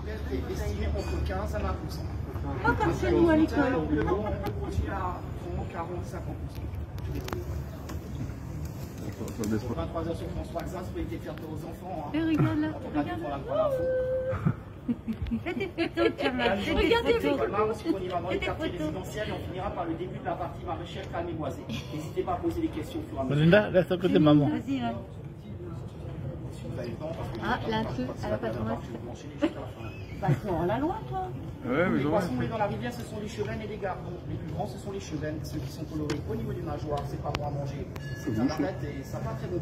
poubelle qui est estimée entre 15 à 20%. Pas comme chez nous à l'école. Le vent, on produit à 30, 40, 50%. 23 heures sur France Waxin, ça peut éviter de faire peur aux enfants. Et regarde là, regarde là. Fais des photos, Kamal. Regarde des photos. Si on y va dans les quartiers résidentiels, on finira par le début de la partie maraîchère calme et boisée. N'hésitez pas à poser des questions au fur et à mesure. Belinda, reste à côté de maman. Vas-y, ouais. Ah, là, elle n'a pas de masque. Bah, tu auras la loi, toi. Ouais, mais les poissons dans la rivière, ce sont les chevennes et les gardons. Les plus grands, ce sont les chevennes. Ceux qui sont colorés au niveau du nageoire, c'est pas bon à manger. C'est un arrête et ça va très bon.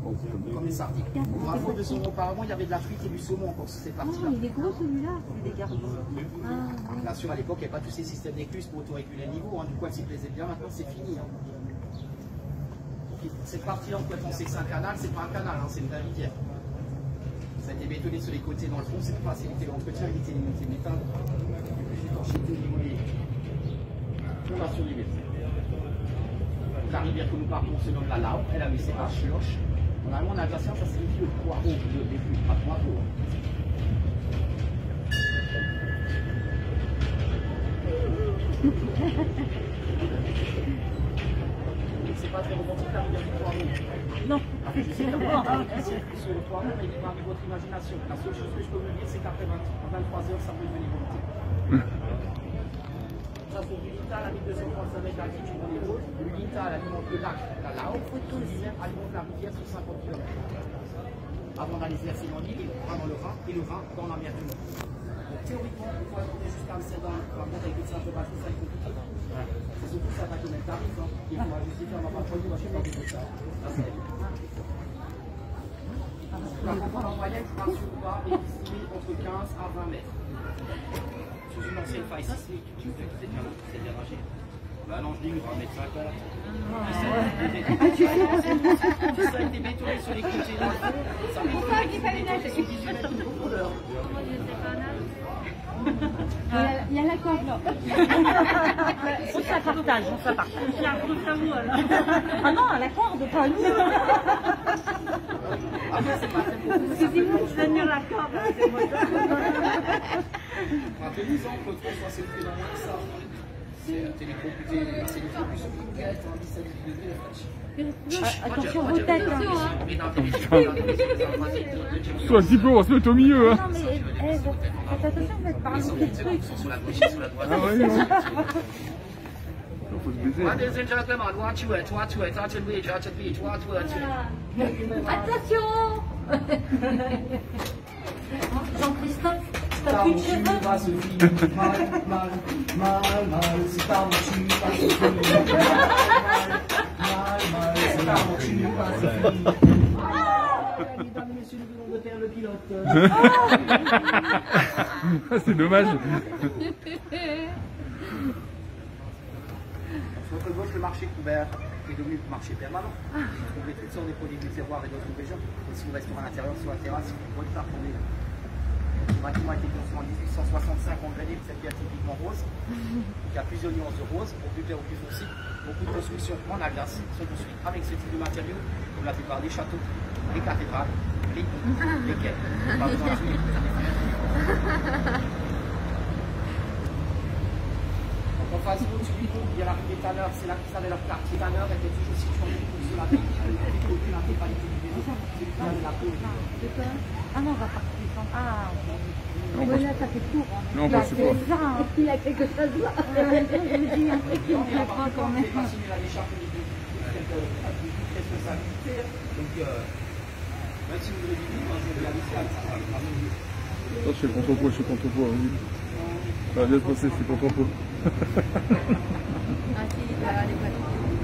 Comme les sardines. Bravo, 200 € auparavant, il y avait de la truite et du saumon encore sur cette partie-là. Oh, il est gros celui-là, il est gardons. Bien sûr, à l'époque, il n'y avait pas tous ces systèmes d'écluses pour autoréguler le niveau. Du coup, elle s'y plaisait bien. Maintenant, c'est fini. Cette partie-là, on peut penser que c'est un canal. C'est pas un canal, c'est une vraie rivière. Ça a été bétonné sur les côtés dans le fond. C'est pour faciliter l'entretien, éviter les montées métal. On va sur les rivières. La rivière que nous partons se nomme la Laure. Elle a mis ses haches, loches. Normalement, en alsacien, ça signifie le poireau, les fruits, pas poireau. C'est pas très romantique la rivière du poireau. Non. Je sais qu'il y a sur le poireau, mais il parle de votre imagination. La seule chose que je peux vous dire, c'est qu'après 23 heures, ça peut devenir volonté. Ça, c'est du lital à 1235 mètres d'altitude dans les Vosges. Le lital alimente le lac, la Laure. Le lui-même alimente la rivière sur 50 km. Avant d'aller se verser dans l'île, le Rhin dans le Rhin et le Rhin dans la mer du Nord. Donc théoriquement, on peut monter jusqu'à Amsterdam. Par contre, avec le simple bateau, ça est compliqué. C'est surtout ça va connaître le tarif. Il faudra justifier ma patronne, moi je ne sais pas de ça. La comprendre en moyenne, je parle sur le bas, est estimée entre 15 à 20 mètres. Sous une ancienne faille sismique, c'est bien rangé. Bah non, je dis 1,50 m. Ça a été bétonné sur les côtés là. Ça a été bétonné sur 18 mètres de profondeur. Il y a la corde là. On s'appartage, on s'appartage. C'est un gros tabou alors. Ah non, la corde, pas nous. Excusez-moi, je vais tenir la corde. C'est moi. Après 10 ans, quand on s'est fait dans moins que ça. C'est télécomputé, c'est le plus sur le 17 degrés. Attention, vos têtes. Soit un petit peu, on va se mettre au milieu. Non, mais faites attention, vous êtes par un petit truc. Ah ouais, non. Faut se baiser. Attention. Jean-Christophe, t'as plus de cheveux. Mal, c'est pas mon tu pas ce mal, c'est pas mon tu pas ce mesdames et messieurs, nous venons de faire le pilote. C'est dommage. Sur le gauche, le marché couvert est devenu le marché permanent. Vous trouvez toutes sortes de produits du terroir et d'autres régions. Et si vous restez à l'intérieur, sur la terrasse, vous pouvez pas tomber. Le bâtiment a été construit en 1865 en granit, c'est typiquement rose. Il y a plusieurs nuances de rose, pour plus clair ou plus foncé. Beaucoup de constructions en Alsace sont construites avec ce type de matériaux, comme la plupart des châteaux, les cathédrales, les ponts, les quais. Pas besoin de souligner. En face de l'autre, il y a la rue des Tanneurs, c'est là qu'ils avaient leur quartier. Tanneurs était toujours situé en dessous de la ville. Aucune intégralité du vélo. C'est le cas de la peau. Ah non, on va partir. Ah, Non, là, ça fait tour. Non, pas c'est pas. Il y a quelque chose là. Je me dis un truc qui me plaît pas quand même. Donc, même si vous voulez du livre, je vais aller ici. Je fais le contre-pot, je fais le contre-pot. Ça va bien se passer, c'est contre-pot. Ah si, il va aller pas quelque chose.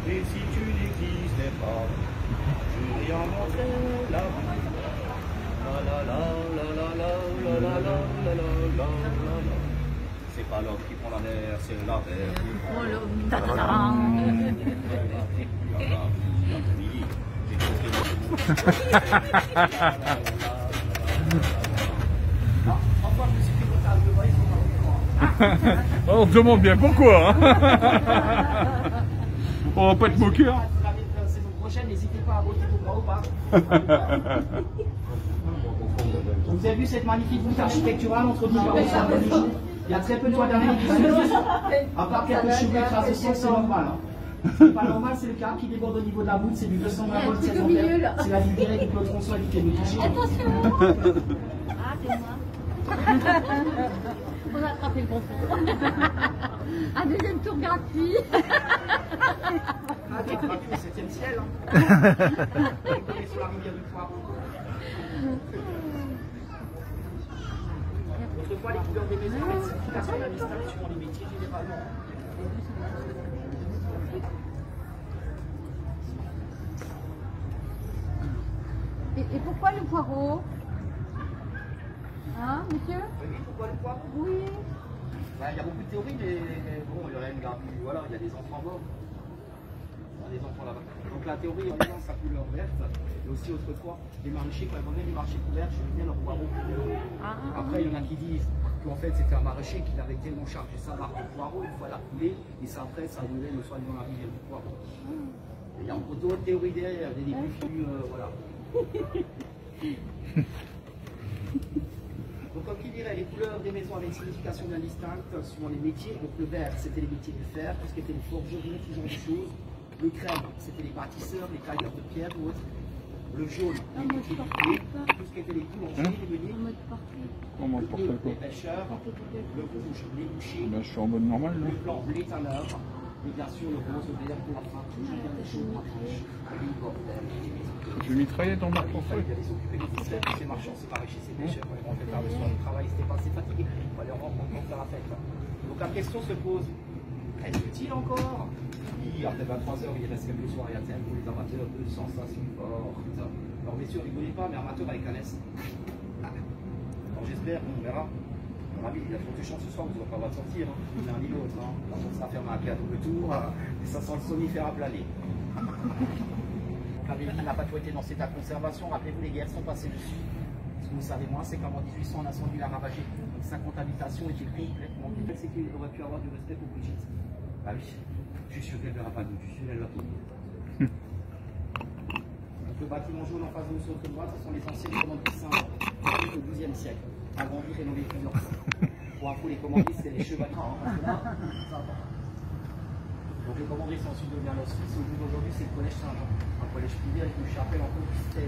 Et si tu n'existais pas, je lui en montrais la vie. La la la la la la la la la la la la. C'est pas l'homme qui prend la mer, c'est la mer qui prend l'homme. On te demande bien pourquoi. Hein. On va pas te moquer. Hein. La saison prochaine, n'hésitez pas à voter pour moi ou pas. Vous avez vu cette magnifique voûte architecturale entre nous. Il y a très peu de toits d'araignée qui subsistent. À part quelques cheveux écrasés au sol, c'est normal. Ce qui n'est pas normal, c'est le câble qui déborde au niveau de la voûte. C'est du 220 volts, 7 ampères. C'est la ligne directe du Claude François qui est le toucher. Attention. Ah, c'est moi. On a attrapé le concours. Un deuxième tour gratuit. Ah, t'es gratuit au 7e ciel. Hein. On est sur la rivière du Poireau. Autrefois, les couleurs des maisons avaient une signification d'un distinct suivant les métiers généralement. Et pourquoi le poireau? Hein, monsieur? Oui, pourquoi le poireau? Oui. Bah, il y a beaucoup de théories, mais bon, il y en a une garde. Voilà, il y a des enfants morts. Il y a des enfants là-bas. Donc la théorie, en disant sa couleur verte, et aussi autrefois, les maraîchers, quand ils venaient du marché couvert, je venais leur poireau. Après, il y en a qui disent qu'en fait, c'était un maraîcher qui avait tellement chargé sa barre de poireau, une fois la coulée, et ça après, ça venait le soir dans la rivière du poireau. Et il y a encore d'autres théories derrière, des plus, voilà. Donc, comme qui dirait, les couleurs des maisons avaient une signification bien distincte suivant les métiers. Donc, le vert, c'était les métiers du fer, tout ce qui était les forgerons, tout genre de choses. Le crème, c'était les bâtisseurs, les tailleurs de pierre ou autres. Le jaune, les métiers du blé, tout ce qui était les boulangers, les meuniers. Comment Le porte bleu, quoi? les pêcheurs. Le rouge, les bouchers. Ben, je suis en mode normal là. Le blanc, les tanneurs. Et bien sûr, le rose, le vert pour la fin. Toujours bien des choses, les bordels. Je vais mitrailler dans mon portefeuille. Il y a les occupés, les fiscales, ces marchands, ces maraîchers, ces pêcheurs. Ils rentraient tard le soir du travail, c'était pas assez fatigué. Il fallait rentrer pour faire la fête. Donc la question se pose, est-ce utile encore? Oui, après 23h, il reste quelques soirées à thème pour les amateurs de sensations fortes. Alors messieurs, rigolez pas, mais amateurs avec un S. Alors j'espère, on verra. À mon avis, il y a de fortes chances ce soir, vous n'aurez pas le droit de sortir, hein. Ni l'un ni l'autre. Hein. La porte sera fermée à pied à double tour, et ça sent le somnifère à planer. La ville n'a pas toujours été dans cet état de conservation. Rappelez-vous, les guerres sont passées dessus. Ce que vous savez moins, c'est qu'en 1800, l'incendie l'a ravagé. Donc 50 habitations étaient complètement vides. C'est qu'il aurait pu avoir du respect pour Brigitte. Ah oui, je suis sûr qu'elle ne verra pas d'où. Je suis sûr qu'elle va tomber. Donc le bâtiment jaune en face de notre droite, ce sont les anciennes commanderies simples au XIIe siècle. Agrandi, rénové plusieurs fois. Pour info, les commanderies, c'était les chevaliers. Donc les commanderies sont ensuite devenues un hospice. Au bout d'aujourd'hui, c'est le collège Saint-Jean. Un collège privé avec une chapelle encore du 16e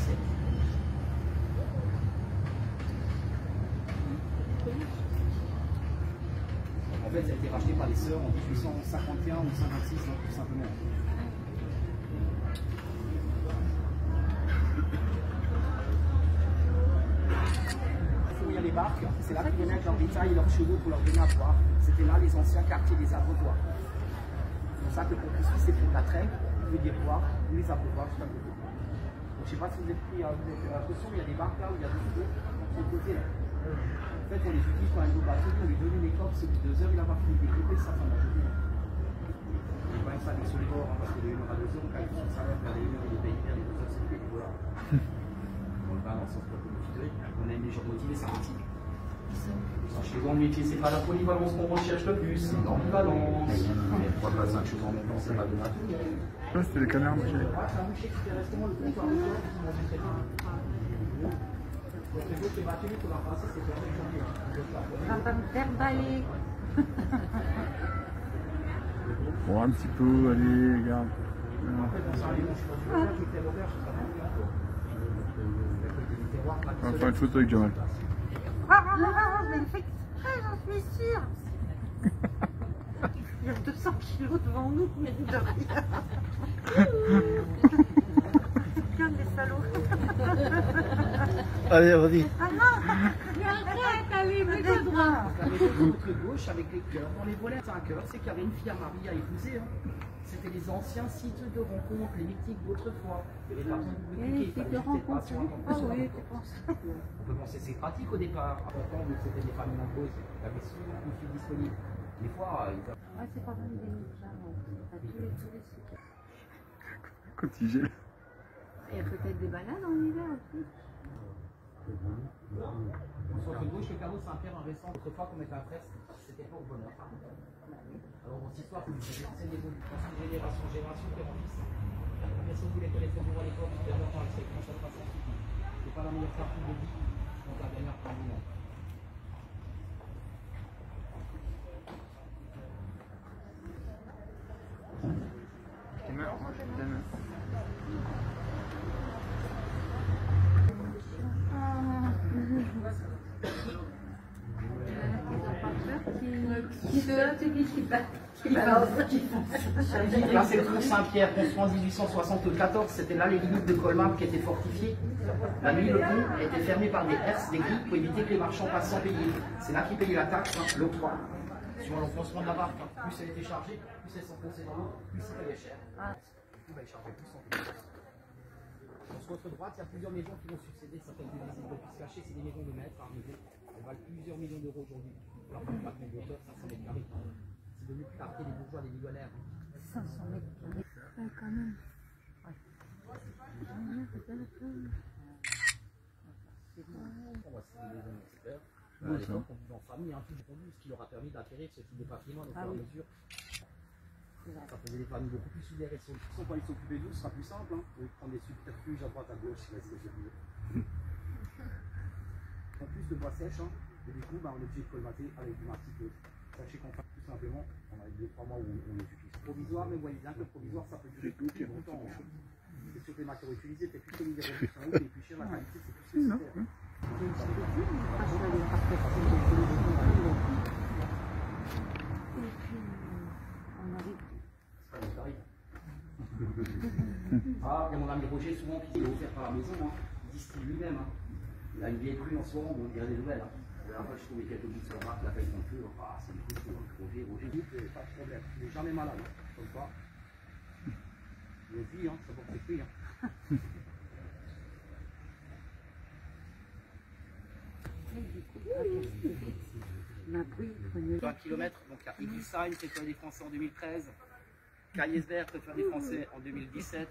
siècle. En fait, ça a été racheté par les sœurs en 1851 ou 56, hein, tout simplement. Il y a les barques, c'est là qu'ils venaient avec leurs bétail et leurs chevaux pour leur donner à boire. C'était là les anciens quartiers des abreuvoirs. C'est pour ça que le pont suisse c'est fait de la trêve, vous pouvez dire voir, les abreuvoirs tout à côté. Donc, je ne sais pas si vous avez pris l'impression, mais il y a des barques là où il y a des chevaux sur le côté là. En fait, on les utilise quand même au bateau, on lui donne une écorce, c'est de 2 heures, il a pas fini de développer ça fin de la journée. On est quand même ça avec sur les bords, hein, parce que de 1 heure à 2 heures, quand il faut ça vers les 1 heure et des pays, vers les 2 heures, c'est des bénévoles. On le balance en propre motivé, on aime les gens motivés, ça motive. Sachez dans le métier, c'est pas la polyvalence qu'on recherche le plus, c'est l'ambivalence. Mais pourquoi pas 5 choses en même temps, c'est pas de nature. Ça, c'était les canards, monsieur. C'est un moucher qui fait restement le comptoir de corps qui mange très bien. Donc les autres batteries qu'on a passé, c'est pour On va pas me faire bailler. Bon, un petit peu, allez, regarde. En fait, on s'en allait, je suis pas sûr, j'étais l'auberge, je serais bien. On va faire une photo avec Jamal. Mais il fait exprès, j'en suis sûre. Il y a 200 kilos devant nous, mais de rien. Comme des salauds. Allez, vas-y. Ah non, arrête, allez, mets-toi droit. La maison de l'autre gauche avec les cœurs. Dans les volets, c'est un cœur, c'est qu'il y avait une fille à Marie à épouser. Hein. C'était les anciens sites de rencontres, les mythiques d'autrefois. Il y avait pas besoin de vous Et c'est de rencontre. Ah oui, tu penses. On peut penser c'est pratique au départ. Important, vu que c'était des familles nombreuses, il y avait souvent une fille disponible. Des fois, ils avaient... Ouais, c'est pas mal des médecins. Tous les Quand il gèle. Il y a peut-être des balades en hiver aussi. Sur le gauche, le carreau Saint-Pierre en récent, autrefois qu'on mettait un fresque, c'était pour le bonheur. Alors, votre histoire, c'est l'évolution de génération en génération, père en fils. Mais si vous voulez connaître le à l'époque, vous devez avoir avec ça passe. C'est pas la meilleure partie de vie, donc la dernière partie du monde. Là, c'est le cours Saint-Pierre, construit en 1874. C'était là les limites de Colmar qui étaient fortifiées. La nuit, le pont était fermé par des herses, des grilles, pour éviter que les marchands passent sans payer. C'est là qu'ils payaient la taxe, hein, l'octroi. Suivant l'enfoncement de la barque, hein. Plus elle était chargée, plus elle s'enfonçait dans l'eau, plus ça payait cher. Du coup, elle chargeait plus sans payer. Sur votre droite, il y a plusieurs maisons qui vont succéder. Ça s'appelle des visites d'office cachées, c'est des maisons de maître à maison. Elles valent plusieurs millions d'euros aujourd'hui. Alors, pour 4 mètres d'auteur, 500 mètres carrés. C'est devenu plus quartier des bourgeois, des millionnaires. 500 mètres carrés. Ouais, quand même. Ouais. C'est des maisons experts. À l'époque, on vivait en famille, hein, tout dépendu, ce qui leur a permis d'acquérir ce type de patrimoine au fur et à mesure. Ça faisait des familles beaucoup plus soudées et solides. Quand ils s'occuper d'eux, ce sera plus simple. Hein. Vous pouvez prendre des subterfuges à droite, à gauche, si vous voulez. En plus de bois sèche, hein, et du coup, on est obligé de colmater avec du martiqueux. Sachez qu'en fait, tout simplement, on a 2-3 mois où on les utilise. Provisoire, mais vous voyez bien que le provisoire, ça peut durer plus longtemps. Hein. C'est sûr que les matériaux utilisés, c'est plus que les réductions, les plus chers, la qualité, c'est plus nécessaire. Ah, il y a mon ami Roger, souvent, qui est offert par la maison, hein. Il distille lui-même. Hein. Il a une vieille pluie en ce moment, on dirait des nouvelles. Hein. La dernière fois, je trouvais quelques bouts sur la marque, la paille dans le feu. Ah, c'est une couche, Roger, pas de problème. Il n'est jamais malade, hein. Comme ça. Il est vie, hein, ça porte ses fruits. Hein. 20 km, donc il y a Eguisheim, préféré des Français en 2013. Caillesberg, préféré des Français en 2017.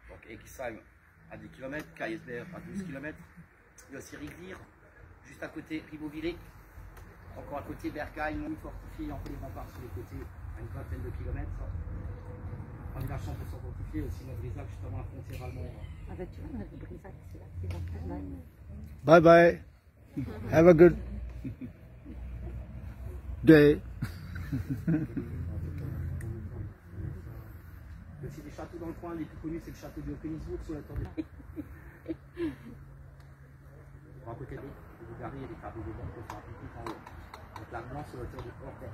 Donc Eguisheim à 10 km, Caillesberg à 12 km. Il y a aussi Rigvire, juste à côté Ribeauvillé. Encore à côté Bergheim, non fortifié, entre les remparts sur les côtés, à une vingtaine de kilomètres. On a eu la chance de s'en fortifier aussi notre Brisac, juste avant la frontière allemande. Ah bah tu vois, on a du Brisac, c'est là, c'est dans l'Allemagne. Bye bye. Have a good day. C'est des châteaux dans le coin, les plus connus c'est le château de Königsbourg sur la tour de... Bon, à côté de Bulgarie, il y a des tables de banque qui sont appliquées en haut. Donc la blanche sur la tour de Hortet.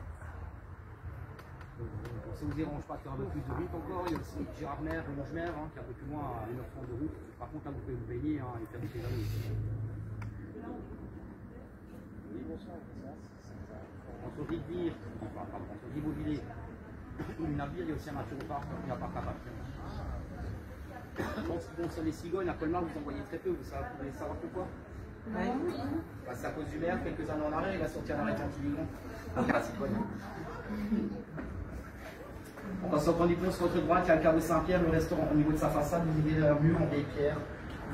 Donc ça ne vous dérange pas de faire un peu plus de route encore. Il y a aussi Gérardmer, Longemer, hein, qui est un peu plus loin à 1h30 de route. Par contre là vous pouvez vous baigner hein, et faire des pédales. Entre Rigvire, entre Ribeauvillé et Navire, il y a aussi un naturoparc, il n'y a pas qu'à partir. Je pense que sur les cigognes, à Colmar, vous en voyez très peu, vous savez savoir pourquoi? Bah, c'est à cause du maire, quelques années en arrière, il a sorti un arrêté anti-migrants. Donc la cigogne. On va sortir du pont sur votre droite, il y a le carreau Saint-Pierre, le restaurant au niveau de sa façade, vous voyez leur mur en vieille pierre.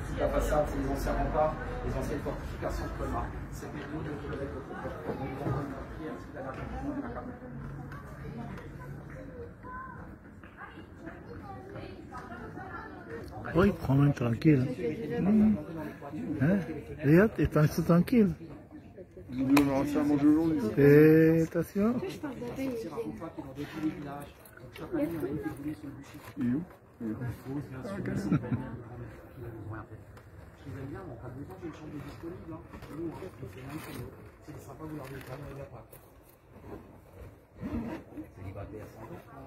Sous la façade, c'est les anciens remparts, les anciennes fortifications de Colmar. C'est des lieux de kilomètres de pierre, c'est la dernière de la carte. Oui, prends-le tranquille. Hein? Regarde, et pense tranquille. On aura ça à manger aujourd'hui. Fais attention. Et où? Je les aime bien, en cas de besoin, j'ai une chambre disponible. Hein. Nous, c'est même chez nous. C'est sympa, vous leur dites pas, mais il n'y a pas. Célibataire sans enfant.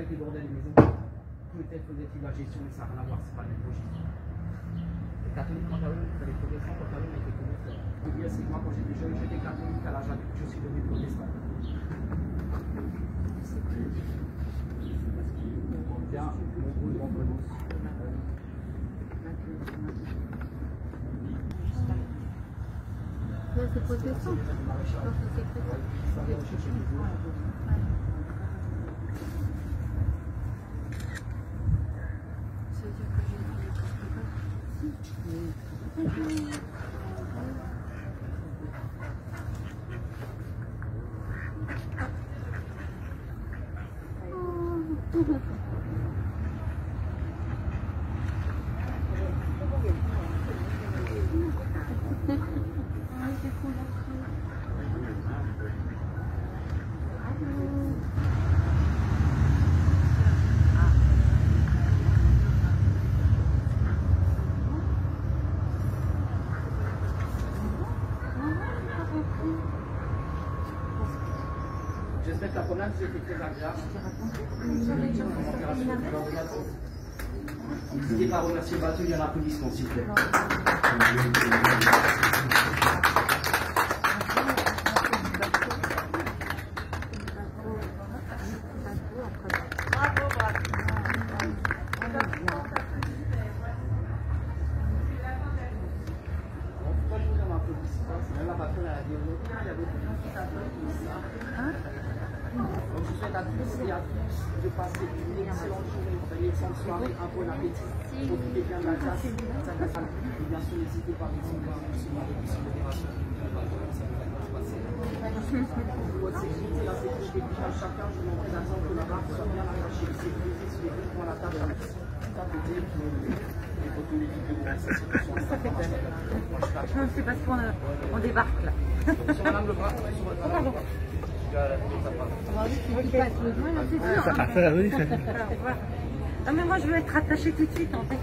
avec les bordels des maisons. Peut-être faisait-il la gestion, mais ça n'a rien à voir, c'est pas le même registre. Les catholiques, quant à eux, les protestants, quant à eux, étaient communistes. Je veux dire, c'est que moi, quand j'étais jeune, j'étais catholique, à l'âge adulte, je suis devenu protestant. Bien, mon gros de vendredi. Là, c'est protestant. Je pense que c'est chrétien. Ça veut dire que j'ai J'espère que la promenade c'était très agréable. N'hésitez pas à remercier Mathieu, il y a un applaudissement s'il vous plaît. Donc je souhaite à tous et à tous de passer une excellente journée, une excellente soirée, un bon appétit. Profitez bien de la classe. Et bien sûr, n'hésitez pas à vous pour votre sécurité, la sécurité de chacun, je vous présente que la barre soit bien attachée, sécurisée sur les deux points à la table. C'est parce qu'on débarque là. Sur Madame Lebras, sur votre Pardon. Ça va faire, oui. Non mais moi je veux être attachée tout de suite en fait.